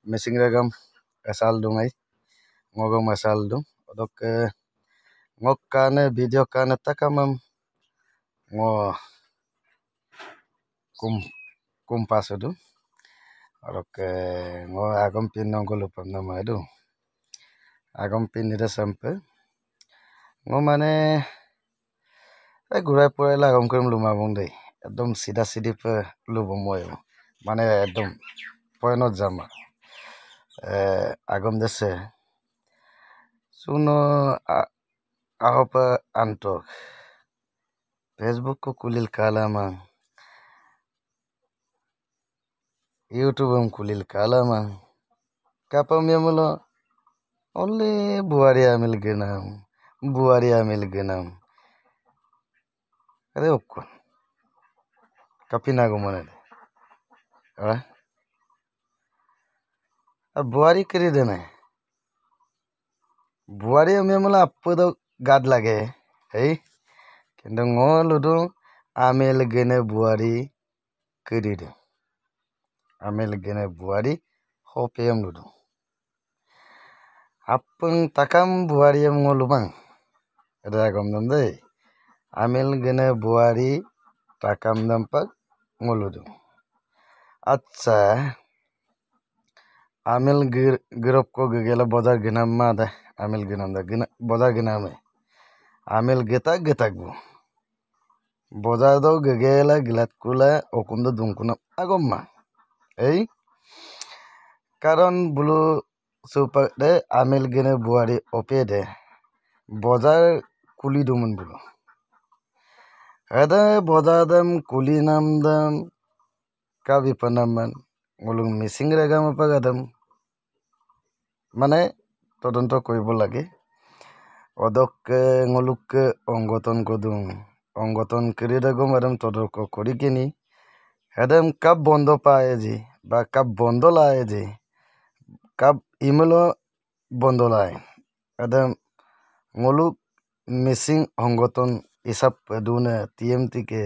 Missing ragam asal dungai ngogom asal dung odok ngok kane video kane takamam ngo kum kumpas du odok ngo agam pin nongko lupam nama du agam pin ida sampai ngo mane gurai purai la agam kerim luma bong dei एकदम सीधा सीधी पे lubom moyo mane एकदम poinot jama agam dese suno ahopa antok Facebook ko kulil kalama YouTube kulil kalama kapam yamulo only buari amil genam ade okkon kapina go mane buari kiri dene buari yamulo appodo gad lage hey কিন্তু ngoludu amil gene buari kiri amil gene buari hopeyam ludu apeng takam buari yam ngolubang ada agam namde amil gene buari takam nampak ngoludu acha amil girop ko gela bodar ginam ma da amil ginam da bodar giname amil getak bu bodar do gela gilat kula okunda dunkuna agomma এই কারণ বুলু super দে আমিল গেনে বুয়ারি ওপে দে বজার কুলি দুমন বুলু ada বজার দাম কুলি নাম দাম কাবি পানামান ngulung missing রেগাম পাগাদাম মানে তদন্ত করিব লাগে অদক nguluk অঙ্গতন কদুং অঙ্গতন করি দাগম আদম তদক করি কিনি হেদম কাপ বন্ধ পায় জি বা কাপ বন্ধ লায় জি কাপ ইমেলও বন্ধ লায় হেদম nguluk মিসিং অঙ্গতন ইসাব দুনে TMT ke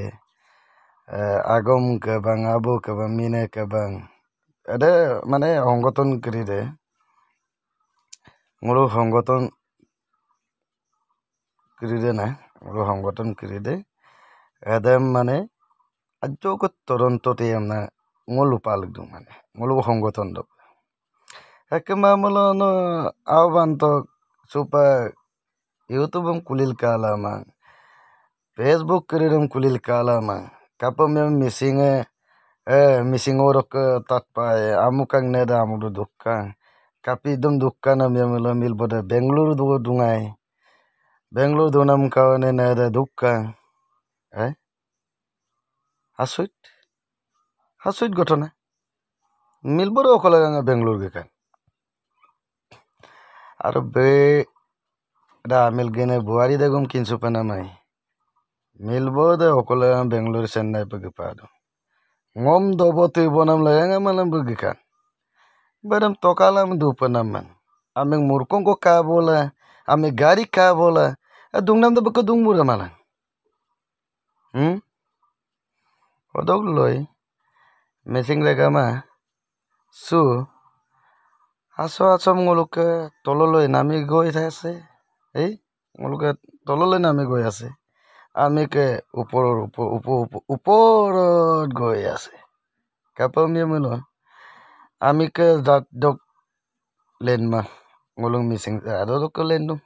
agom ke bang abu ke bang mine ke bang ada মানে অঙ্গতন করি দে nguluk অঙ্গতন kiri de na nguluk অঙ্গতন kiri de হেদম মানে আজকে তদন্ত টিয়াম না ngolu পালক দু মানে ngolu সংগঠন দক হেকেমা মলনো আওবান্ত সুপা ইউটিউবম কুলিল কালামা ফেসবুক কিরিরম কুলিল কালামা কাপম মিসিং ওরক তাত পায় আমুকাং নেদা আমুদু দুক্কা কাপি দম দুক্কা নাম ইয়ামলো মিলবদে বেঙ্গলুরু দুঙাই বেঙ্গলুরু দুনাম কাওনে নেদা দুক্কা হাসুইট ঘটনা মিলবরে অকলে গাঙা বেঙ্গলুরু গেকান আর বে da amil gene buari degum kinsu panamai milbo de okole Bengaluru Chennai pagipado ngom dobo tu bonam laganga malam begikan badam tokalam du panaman ameng murkong ko ka bola ame gari ka bola dungnam da beko dung mura malang odog loy missing regama su aso ngoluk tololoy nami goi thase এই ngoluk tololoy nami goi আছে আমি কে উপরত গৈ আছে কাপম ইয়ামলো আমি কে জাত দক লেনমা ngolung missing adok lendum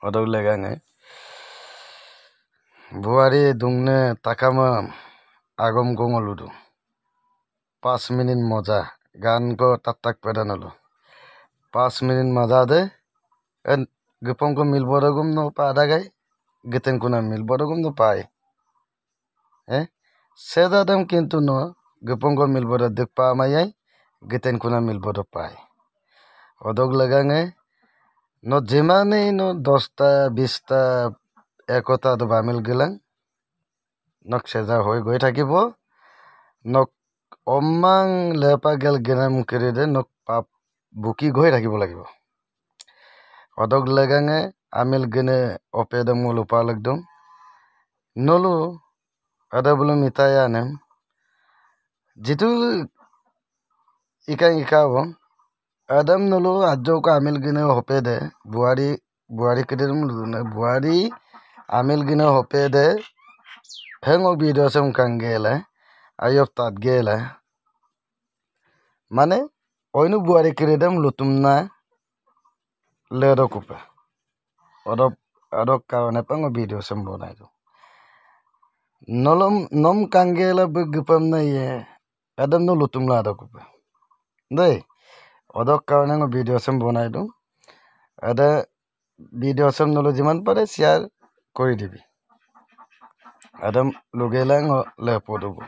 odok legange buari dungne takama agom gongoludu 5 minute মজা গান ko tatak pedanolo 5 মিনিট মজা de gepong ko milborogum no pada gai geten kuna milborogum no pai sedadam kintu no gepong ko milboro dik pa mayai geten kuna milboro pai odog lagange no jemane no 10টা 20টা একতা do bamil gelang nok seja hoi goi থাকিব nok omang lepa gel genam keride nok pap buki goi থাকিব লাগিব odog lagange amil gene opedam ngolu palakdum nolu ada belum mitaya nem jitu ikaw adam nulu ajo ka amil gine hopede buari kidir mulune buari amil gine hopede hengo video sem kangele ayop tat gele মানে oinu buari kiridem lutumna ledo kupe odok karone pango video sem bonai do nom kangela begupam na ye adam no lutum la do kupe dei odok karone ngo video sem bonai do ada video sem nolo jiman pare share kori dibi adam lugela ngo le podobo